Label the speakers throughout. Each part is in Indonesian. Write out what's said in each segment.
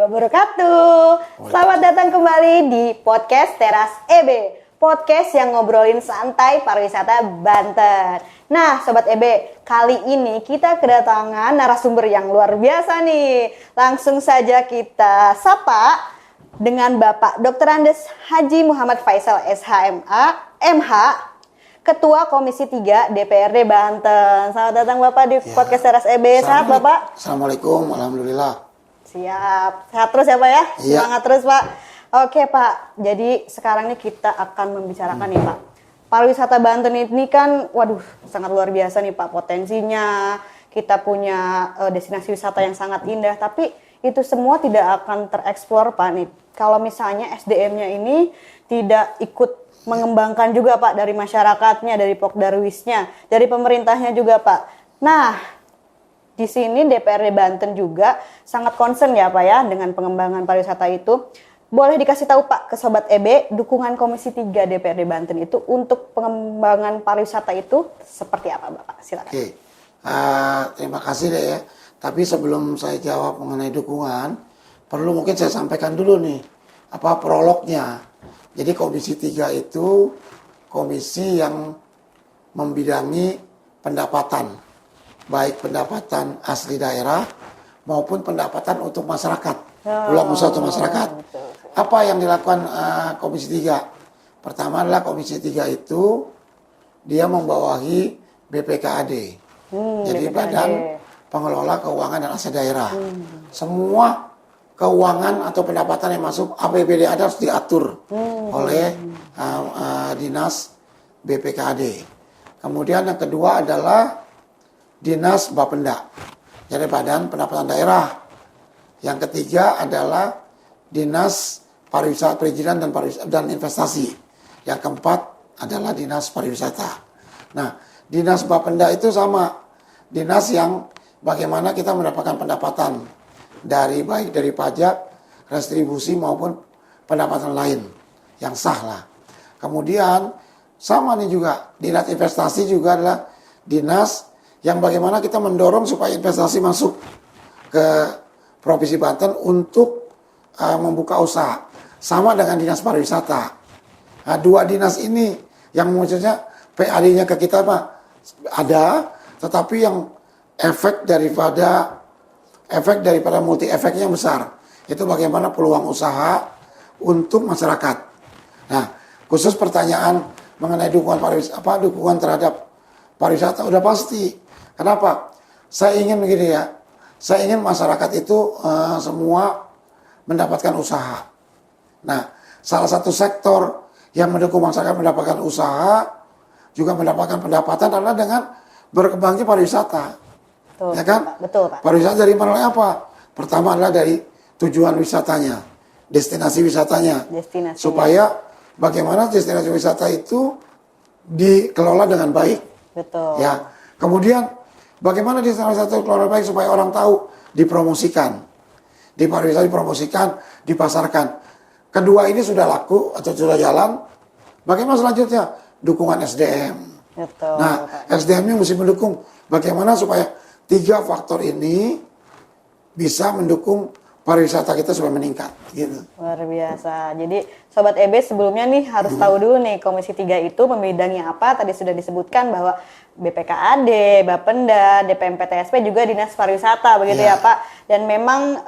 Speaker 1: wabarakatuh. Selamat datang kembali di podcast Teras EB, podcast yang ngobrolin santai pariwisata Banten. Nah, Sobat EB, kali ini kita kedatangan narasumber yang luar biasa nih. Langsung saja kita sapa dengan Bapak Dr. Andes Haji Muhammad Faisal SHMA, MH, Ketua Komisi 3 DPRD Banten. Selamat datang Bapak di podcast Teras EB. Sehat Bapak?
Speaker 2: Assalamualaikum, alhamdulillah.
Speaker 1: Siap. Sehat terus ya Pak ya?
Speaker 2: Iya.
Speaker 1: Semangat terus Pak. Oke Pak, jadi sekarang nih kita akan membicarakan nih Pak. Pariwisata Banten ini kan, waduh sangat luar biasa nih Pak potensinya. Kita punya destinasi wisata yang sangat indah, tapi itu semua tidak akan tereksplor Pak nih. Kalau misalnya SDM-nya ini tidak ikut mengembangkan juga Pak dari masyarakatnya, dari Pokdarwisnya, dari pemerintahnya juga Pak. Nah, di sini DPRD Banten juga sangat concern ya Pak ya dengan pengembangan pariwisata itu. Boleh dikasih tahu Pak ke Sobat EB, dukungan Komisi 3 DPRD Banten itu untuk pengembangan pariwisata itu seperti apa Bapak? Silakan.
Speaker 2: Oke, terima kasih deh ya. Tapi sebelum saya jawab mengenai dukungan, perlu mungkin saya sampaikan dulu nih, apa prolognya. Jadi Komisi 3 itu komisi yang membidangi pendapatan, baik pendapatan asli daerah maupun pendapatan untuk masyarakat, peluang usaha untuk masyarakat. Apa yang dilakukan Komisi 3? Pertama adalah Komisi 3 itu dia membawahi BPKAD, jadi
Speaker 1: BPKAD.
Speaker 2: Badan Pengelola Keuangan dan Aset Daerah. Semua keuangan atau pendapatan yang masuk APBD ada harus diatur oleh Dinas BPKAD. Kemudian yang kedua adalah Dinas Bapenda, jadi Badan Pendapatan Daerah. Yang ketiga adalah Dinas Pariwisata, Perizinan dan Investasi. Yang keempat adalah Dinas Pariwisata. Nah, Dinas Bapenda itu sama, dinas yang bagaimana kita mendapatkan pendapatan baik dari pajak, retribusi maupun pendapatan lain yang sah lah. Kemudian sama nih juga Dinas Investasi juga adalah dinas yang bagaimana kita mendorong supaya investasi masuk ke Provinsi Banten untuk membuka usaha. Sama dengan Dinas Pariwisata. Nah, dua dinas ini yang maksudnya PAD-nya ke kita Pak ada, tetapi yang efek daripada multi efeknya besar. Itu bagaimana peluang usaha untuk masyarakat. Nah, khusus pertanyaan mengenai dukungan terhadap pariwisata udah pasti. Kenapa? Saya ingin begini ya. Saya ingin masyarakat itu semua mendapatkan usaha. Nah, salah satu sektor yang mendukung masyarakat mendapatkan usaha juga mendapatkan pendapatan adalah dengan berkembangnya pariwisata.
Speaker 1: Betul,
Speaker 2: Ya kan?
Speaker 1: Pak. Betul Pak.
Speaker 2: Pariwisata dari mana apa? Pertama adalah dari tujuan wisatanya, destinasi wisatanya. Supaya bagaimana destinasi wisata itu dikelola dengan baik.
Speaker 1: Betul.
Speaker 2: Ya. Kemudian bagaimana destinasi wisata dikelola baik supaya orang tahu, dipromosikan. Di pariwisata dipromosikan, dipasarkan. Kedua ini sudah laku atau sudah jalan. Bagaimana selanjutnya? Dukungan SDM.
Speaker 1: Betul.
Speaker 2: Nah,
Speaker 1: Pak.
Speaker 2: SDM-nya mesti mendukung. Bagaimana supaya tiga faktor ini bisa mendukung pariwisata kita supaya meningkat, gitu.
Speaker 1: Luar biasa. Jadi Sobat EB sebelumnya nih harus tahu dulu nih Komisi 3 itu membidangi apa. Tadi sudah disebutkan bahwa BPKAD, Bapenda, DPMPTSP juga Dinas Pariwisata begitu ya Pak. Dan memang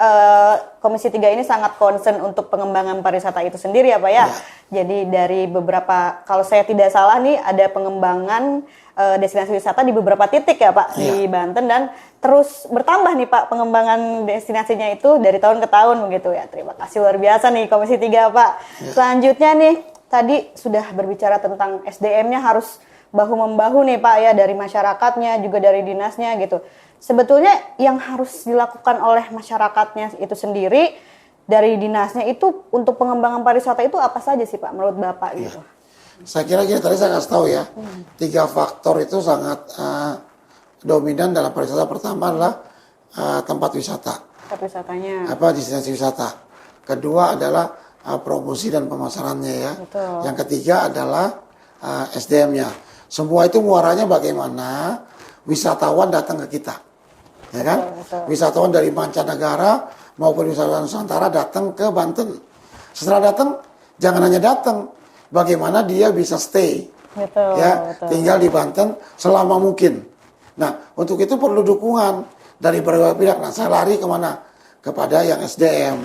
Speaker 1: Komisi 3 ini sangat concern untuk pengembangan pariwisata itu sendiri ya Pak ya. Jadi dari beberapa, kalau saya tidak salah nih ada pengembangan destinasi wisata di beberapa titik ya Pak di Banten, dan terus bertambah nih Pak pengembangan destinasinya itu dari tahun ke tahun begitu ya. Terima kasih luar biasa nih Komisi 3 Pak. Selanjutnya nih tadi sudah berbicara tentang SDM-nya harus bahu-membahu nih Pak ya, dari masyarakatnya juga dari dinasnya gitu. Sebetulnya yang harus dilakukan oleh masyarakatnya itu sendiri dari dinasnya itu untuk pengembangan pariwisata itu apa saja sih Pak menurut Bapak gitu?
Speaker 2: Saya kira tadi saya kasih tahu ya, tiga faktor itu sangat dominan dalam pariwisata. Pertama adalah tempat wisata.
Speaker 1: Tempat wisatanya.
Speaker 2: Destinasi wisata. Kedua adalah promosi dan pemasarannya ya.
Speaker 1: Betul.
Speaker 2: Yang ketiga adalah SDM-nya. Semua itu muaranya bagaimana wisatawan datang ke kita. Ya kan?
Speaker 1: Betul.
Speaker 2: Wisatawan dari mancanegara maupun wisatawan Nusantara datang ke Banten. Setelah datang, jangan hanya datang, bagaimana dia bisa stay,
Speaker 1: Betul,
Speaker 2: ya,
Speaker 1: betul.
Speaker 2: tinggal di Banten selama mungkin. Nah, untuk itu perlu dukungan dari berbagai pihak. Nah, saya lari kemana? Kepada yang SDM.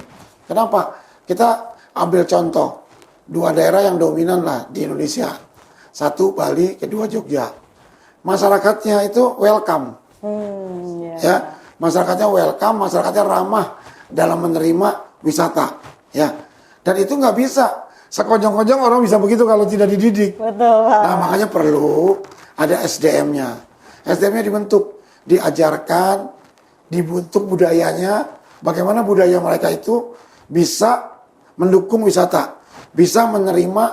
Speaker 2: Kenapa? Kita ambil contoh, 2 daerah yang dominan lah di Indonesia. 1 Bali, kedua Jogja. Masyarakatnya itu welcome. Ya, masyarakatnya welcome, masyarakatnya ramah dalam menerima wisata. Ya, dan itu nggak bisa sekonyong-konyong orang bisa begitu kalau tidak dididik.
Speaker 1: Betul, Pak.
Speaker 2: Nah, makanya perlu ada SDM-nya. SDM-nya dibentuk, diajarkan, dibentuk budayanya, bagaimana budaya mereka itu bisa mendukung wisata, bisa menerima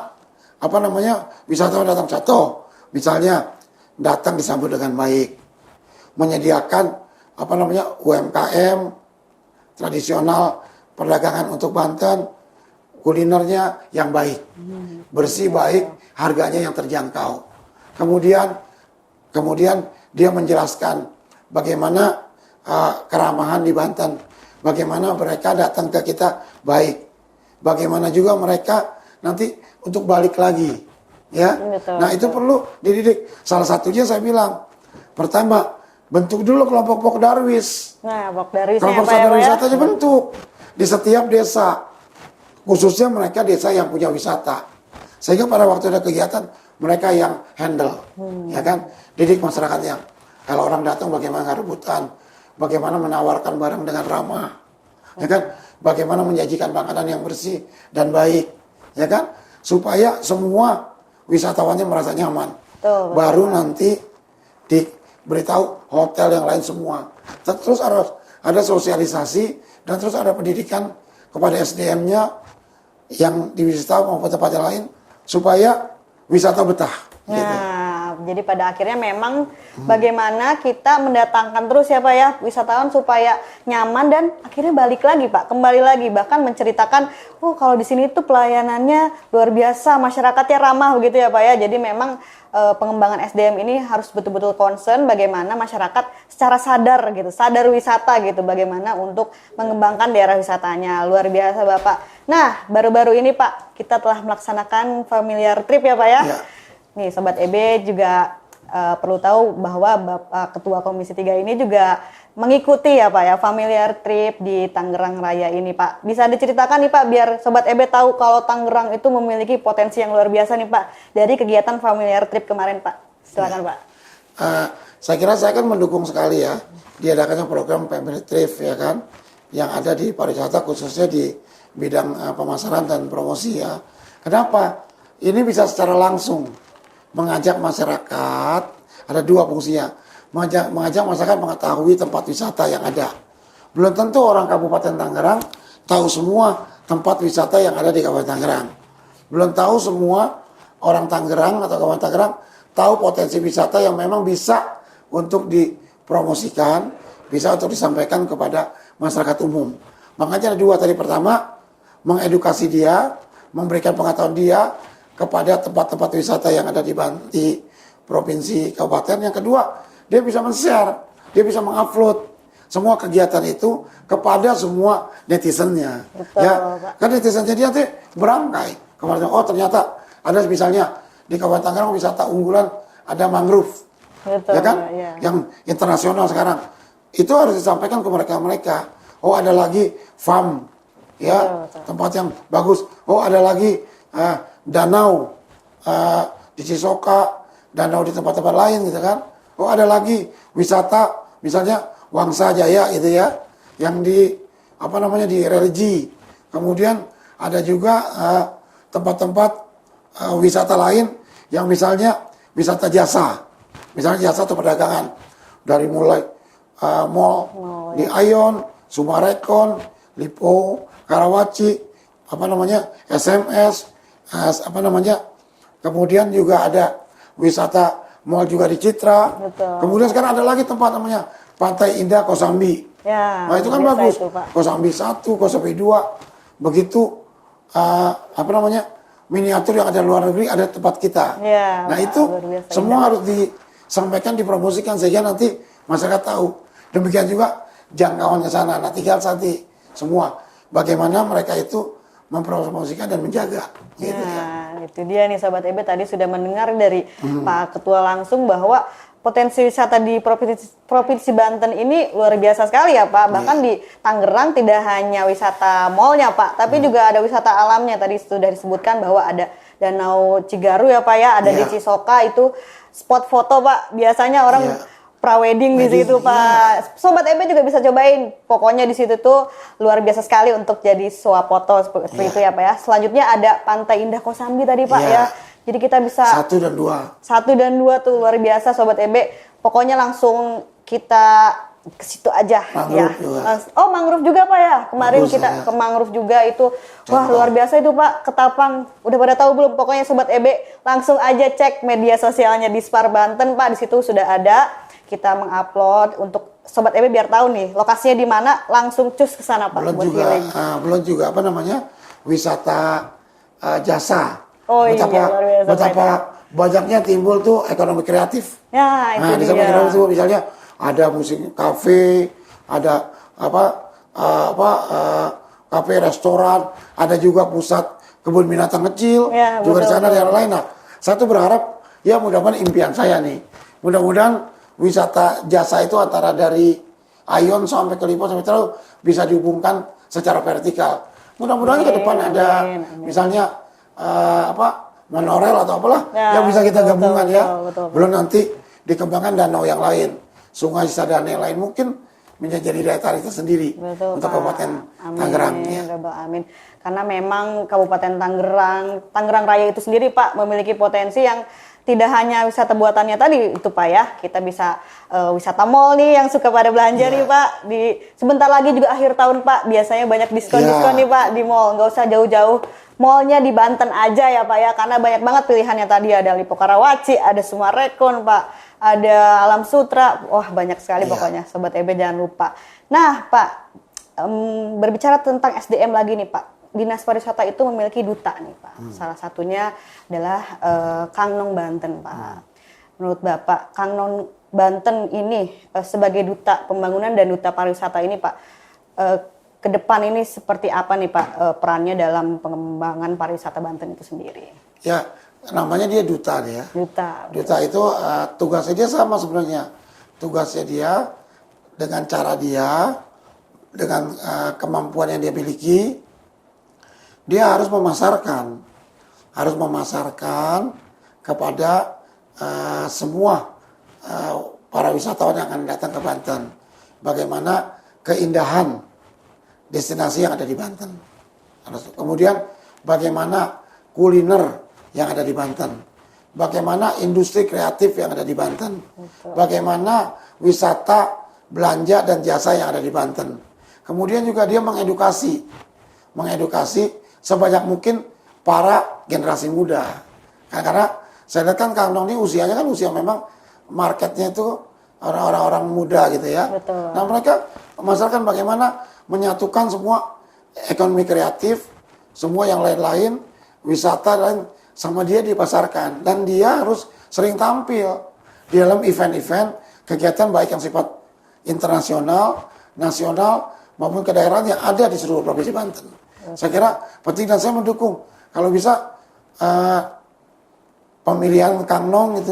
Speaker 2: wisatawan datang. Contoh, misalnya datang disambut dengan baik, menyediakan UMKM tradisional perdagangan untuk Banten, kulinernya yang baik, bersih baik, harganya yang terjangkau. Kemudian dia menjelaskan bagaimana keramahan di Banten, bagaimana mereka datang ke kita baik, bagaimana juga mereka nanti untuk balik lagi, ya.
Speaker 1: Betul,
Speaker 2: nah itu perlu dididik. Salah satunya saya bilang, pertama bentuk dulu kelompok Pokdarwis.
Speaker 1: Nah, Pokdarwisnya
Speaker 2: Kelompok
Speaker 1: apa ya,
Speaker 2: sadar
Speaker 1: Pak ya?
Speaker 2: wisata dibentuk di setiap desa, khususnya mereka desa yang punya wisata, sehingga pada waktu ada kegiatan mereka yang handle, ya kan, didik masyarakat yang kalau orang datang bagaimana rebutan, bagaimana menawarkan barang dengan ramah, ya kan, bagaimana menyajikan makanan yang bersih dan baik, ya kan, supaya semua wisatawannya merasa nyaman.
Speaker 1: Betul,
Speaker 2: Baru nanti diberitahu hotel yang lain semua. Terus ada sosialisasi dan terus ada pendidikan kepada SDM-nya yang di wisata maupun tempat yang lain supaya wisata betah.
Speaker 1: Nah,
Speaker 2: Gitu.
Speaker 1: jadi pada akhirnya memang bagaimana kita mendatangkan terus ya Pak ya wisatawan supaya nyaman dan akhirnya balik lagi Pak, kembali lagi bahkan menceritakan, oh kalau di sini tuh pelayanannya luar biasa, masyarakatnya ramah begitu ya Pak ya. Jadi memang pengembangan SDM ini harus betul-betul concern bagaimana masyarakat secara sadar gitu, sadar wisata gitu, bagaimana untuk mengembangkan daerah wisatanya. Luar biasa Bapak. Nah, baru-baru ini Pak, kita telah melaksanakan familiar trip ya Pak ya.
Speaker 2: Ya.
Speaker 1: Nih Sobat EB juga perlu tahu bahwa Bapak Ketua Komisi 3 ini juga mengikuti ya Pak ya familiar trip di Tangerang Raya ini Pak. Bisa diceritakan nih Pak biar Sobat EB tahu kalau Tangerang itu memiliki potensi yang luar biasa nih Pak dari kegiatan familiar trip kemarin Pak. Silakan Pak.
Speaker 2: Saya kira saya kan mendukung sekali ya diadakannya program family trip ya kan, yang ada di pariwisata khususnya di bidang pemasaran dan promosi ya. Kenapa? Ini bisa secara langsung mengajak masyarakat, ada 2 fungsinya. Mengajak masyarakat mengetahui tempat wisata yang ada. Belum tentu orang Kabupaten Tangerang tahu semua tempat wisata yang ada di Kabupaten Tangerang. Belum tahu semua orang Tangerang atau Kabupaten Tangerang tahu potensi wisata yang memang bisa untuk dipromosikan, bisa untuk disampaikan kepada masyarakat umum. Makanya ada 2 tadi. Pertama, mengedukasi dia, memberikan pengetahuan dia kepada tempat-tempat wisata yang ada di provinsi kabupaten. Yang kedua, dia bisa men-share, dia bisa mengupload semua kegiatan itu kepada semua netizennya.
Speaker 1: Betul,
Speaker 2: ya,
Speaker 1: Pak.
Speaker 2: kan netizennya dia nanti berangkai kemarin. Oh ternyata ada misalnya di Kabupaten Tangerang wisata unggulan ada mangrove,
Speaker 1: Betul,
Speaker 2: ya kan,
Speaker 1: Pak, ya.
Speaker 2: yang internasional sekarang. Itu harus disampaikan ke mereka. Oh ada lagi farm, ya,
Speaker 1: Betul.
Speaker 2: tempat yang bagus. Oh ada lagi danau di Cisoka, danau di tempat-tempat lain gitu kan. Oh ada lagi wisata misalnya Wangsa Jaya gitu ya, yang di di religi. Kemudian ada juga tempat-tempat wisata lain yang misalnya wisata jasa, misalnya jasa atau perdagangan dari mulai mall di Ayon, Sumarekon, Lipo, Karawaci, SMS, kemudian juga ada wisata mall juga di Citra.
Speaker 1: Betul.
Speaker 2: Kemudian sekarang ada lagi tempat namanya Pantai Indah Kosambi.
Speaker 1: Ya,
Speaker 2: Nah itu kan
Speaker 1: biasa
Speaker 2: bagus.
Speaker 1: itu, Pak.
Speaker 2: Kosambi 1, Kosambi 2, begitu miniatur yang ada di luar negeri ada tempat kita.
Speaker 1: Ya,
Speaker 2: Nah
Speaker 1: Pak,
Speaker 2: itu
Speaker 1: luar biasa
Speaker 2: semua harus disampaikan, dipromosikan sehingga nanti masyarakat tahu. Demikian juga jangkauan ke sana. Nah tinggal nanti semua. Bagaimana mereka itu mempromosikan dan menjaga. Gitu ya.
Speaker 1: Nah, itu dia nih Sobat EB tadi sudah mendengar dari Pak Ketua langsung bahwa potensi wisata di Provinsi Banten ini luar biasa sekali ya Pak. Bahkan di Tangerang tidak hanya wisata mallnya Pak, tapi juga ada wisata alamnya. Tadi sudah disebutkan bahwa ada Danau Cigaru ya Pak ya, ada di Cisoka itu spot foto Pak. Biasanya orang prawedding di situ Pak. Sobat EB juga bisa cobain. Pokoknya di situ tuh luar biasa sekali untuk jadi swafoto seperti itu ya Pak ya. Selanjutnya ada Pantai Indah Kosambi tadi Pak ya. Jadi kita bisa
Speaker 2: 1 dan 2.
Speaker 1: 1 dan 2 tuh luar biasa Sobat EB. Pokoknya langsung kita ke situ aja
Speaker 2: mangrove
Speaker 1: ya.
Speaker 2: juga.
Speaker 1: Oh, mangrove juga Pak ya. Kemarin
Speaker 2: Bagus,
Speaker 1: kita
Speaker 2: ya.
Speaker 1: ke mangrove juga itu. Wah, luar biasa itu Pak. Ketapang. Udah pada tahu belum? Pokoknya Sobat EB langsung aja cek media sosialnya di Spar Banten Pak. Di situ sudah ada. Kita mengupload untuk Sobat EB biar tahu nih lokasinya di mana, langsung cus ke sana Pak.
Speaker 2: Belum juga apa namanya? Wisata jasa.
Speaker 1: Oh iya, luar biasa.
Speaker 2: Betapa banyaknya timbul tuh ekonomi kreatif.
Speaker 1: Ya, itu
Speaker 2: di
Speaker 1: dia.
Speaker 2: kreatif itu misalnya ada musik kafe, ada kafe restoran, ada juga pusat kebun binatang kecil,
Speaker 1: Ya,
Speaker 2: juga di
Speaker 1: betul,
Speaker 2: sana dan yang lain. Nah, satu berharap ya mudah-mudahan impian saya nih, mudah-mudahan wisata jasa itu antara dari Ayon sampai ke Lipo sampai terus bisa dihubungkan secara vertikal. Mudah-mudahan ke depan ada misalnya monorel atau apalah yang bisa kita gabungkan betul. Belum nanti dikembangkan danau yang lain, sungai Sadane yang lain mungkin menjadi daya tarik tersendiri untuk Kabupaten Tangerang.
Speaker 1: Amin. Karena memang Kabupaten Tangerang Raya itu sendiri Pak memiliki potensi yang tidak hanya wisata buatannya tadi itu Pak ya, kita bisa wisata mall nih yang suka pada belanja nih Pak. Sebentar lagi juga akhir tahun Pak, biasanya banyak diskon-diskon nih Pak di mall, nggak usah jauh-jauh. Mallnya di Banten aja ya Pak ya, karena banyak banget pilihannya tadi, ada Lipo Karawaci, ada Sumarekon Pak, ada Alam Sutra, wah banyak sekali pokoknya Sobat EB jangan lupa. Nah Pak, berbicara tentang SDM lagi nih Pak, Dinas Pariwisata itu memiliki duta nih Pak. Salah satunya adalah Kangnong Banten Pak. Menurut Bapak, Kangnong Banten ini sebagai duta pembangunan dan duta pariwisata ini Pak, ke depan ini seperti apa nih Pak perannya dalam pengembangan pariwisata Banten itu sendiri?
Speaker 2: Ya, namanya dia duta dia. Duta itu tugasnya dia sama sebenarnya. Tugasnya dia dengan cara dia, dengan kemampuan yang dia miliki, dia harus memasarkan kepada semua para wisatawan yang akan datang ke Banten. Bagaimana keindahan destinasi yang ada di Banten. Kemudian bagaimana kuliner yang ada di Banten. Bagaimana industri kreatif yang ada di Banten. Bagaimana wisata, belanja dan jasa yang ada di Banten. Kemudian juga dia mengedukasi sebanyak mungkin para generasi muda. Karena saya lihat kan Kangnong ini usianya kan usia memang marketnya itu orang-orang muda gitu ya.
Speaker 1: Betul.
Speaker 2: Nah mereka memasarkan bagaimana menyatukan semua ekonomi kreatif, semua yang lain-lain, wisata lain sama dia dipasarkan. Dan dia harus sering tampil di dalam event-event, kegiatan baik yang sifat internasional, nasional, maupun ke daerah yang ada di seluruh Provinsi Banten. Saya kira penting dan saya mendukung. Kalau bisa pemilihan Kangnong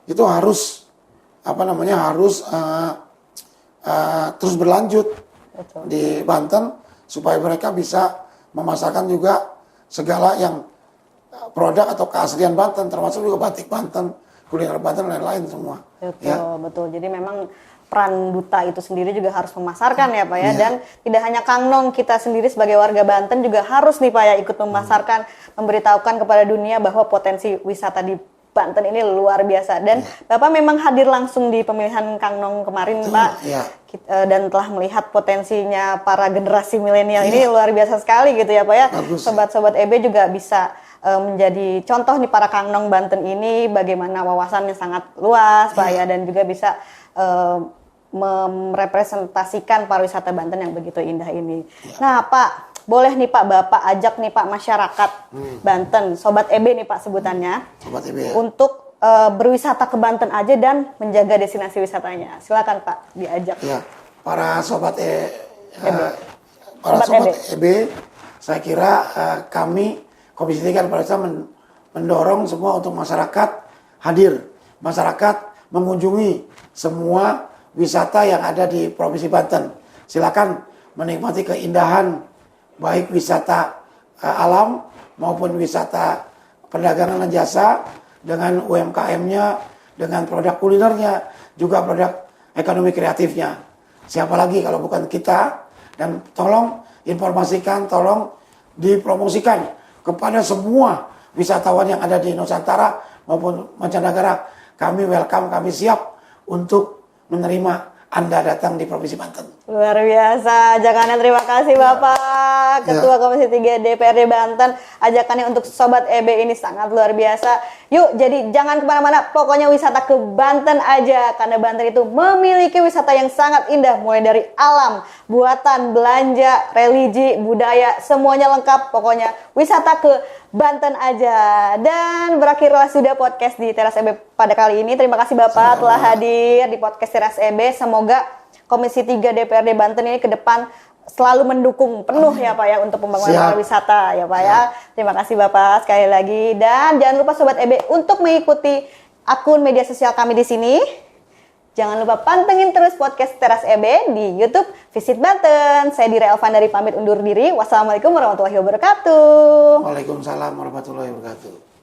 Speaker 2: itu harus terus berlanjut di Banten supaya mereka bisa memasarkan juga segala yang produk atau keaslian Banten, termasuk juga batik Banten, kuliner Banten dan lain-lain semua.
Speaker 1: Betul. Jadi memang peran duta itu sendiri juga harus memasarkan ya Pak ya. Dan tidak hanya Kangnong, kita sendiri sebagai warga Banten juga harus nih Pak ya ikut memasarkan, memberitahukan kepada dunia bahwa potensi wisata di Banten ini luar biasa. Dan Bapak memang hadir langsung di pemilihan Kangnong kemarin Pak. Dan telah melihat potensinya para generasi milenial ini luar biasa sekali gitu ya Pak ya. Sobat-sobat EB juga bisa menjadi contoh nih para Kangnong Banten ini, bagaimana wawasannya sangat luas Pak ya, dan juga bisa merepresentasikan pariwisata Banten yang begitu indah ini. Nah Pak, boleh nih Pak Bapak ajak nih Pak masyarakat Banten, Sobat EB nih Pak sebutannya, untuk berwisata ke Banten aja dan menjaga destinasi wisatanya. Silakan Pak diajak.
Speaker 2: Ya, para Sobat para
Speaker 1: Sobat
Speaker 2: Sobat EB, saya kira kami Komisi 3 dan Pariwisata mendorong semua untuk masyarakat hadir. Masyarakat mengunjungi semua wisata yang ada di Provinsi Banten. Silakan menikmati keindahan baik wisata alam maupun wisata perdagangan dan jasa dengan UMKM-nya, dengan produk kulinernya, juga produk ekonomi kreatifnya. Siapa lagi kalau bukan kita? Dan tolong informasikan, tolong dipromosikan kepada semua wisatawan yang ada di Nusantara maupun mancanegara. Kami welcome, kami siap untuk menerima Anda datang di Provinsi Banten.
Speaker 1: Luar biasa, ajakannya terima kasih Bapak Ketua Komisi 3 DPRD Banten. Ajakannya untuk Sobat EB ini sangat luar biasa. Yuk, jadi jangan kemana-mana, pokoknya wisata ke Banten aja. Karena Banten itu memiliki wisata yang sangat indah. Mulai dari alam, buatan, belanja, religi, budaya, semuanya lengkap. Pokoknya wisata ke Banten aja. Dan berakhirlah sudah podcast di Teras EB pada kali ini. Terima kasih Bapak telah hadir di podcast Teras EB. Semoga Komisi 3 DPRD Banten ini ke depan selalu mendukung penuh ya Pak ya untuk pembangunan pariwisata ya Pak ya. Terima kasih Bapak sekali lagi, dan jangan lupa Sobat EB untuk mengikuti akun media sosial kami di sini. Jangan lupa pantengin terus podcast Teras EB di YouTube Visit Banten. Saya Dira Elvandari pamit undur diri. Wassalamualaikum warahmatullahi wabarakatuh.
Speaker 2: Waalaikumsalam warahmatullahi wabarakatuh.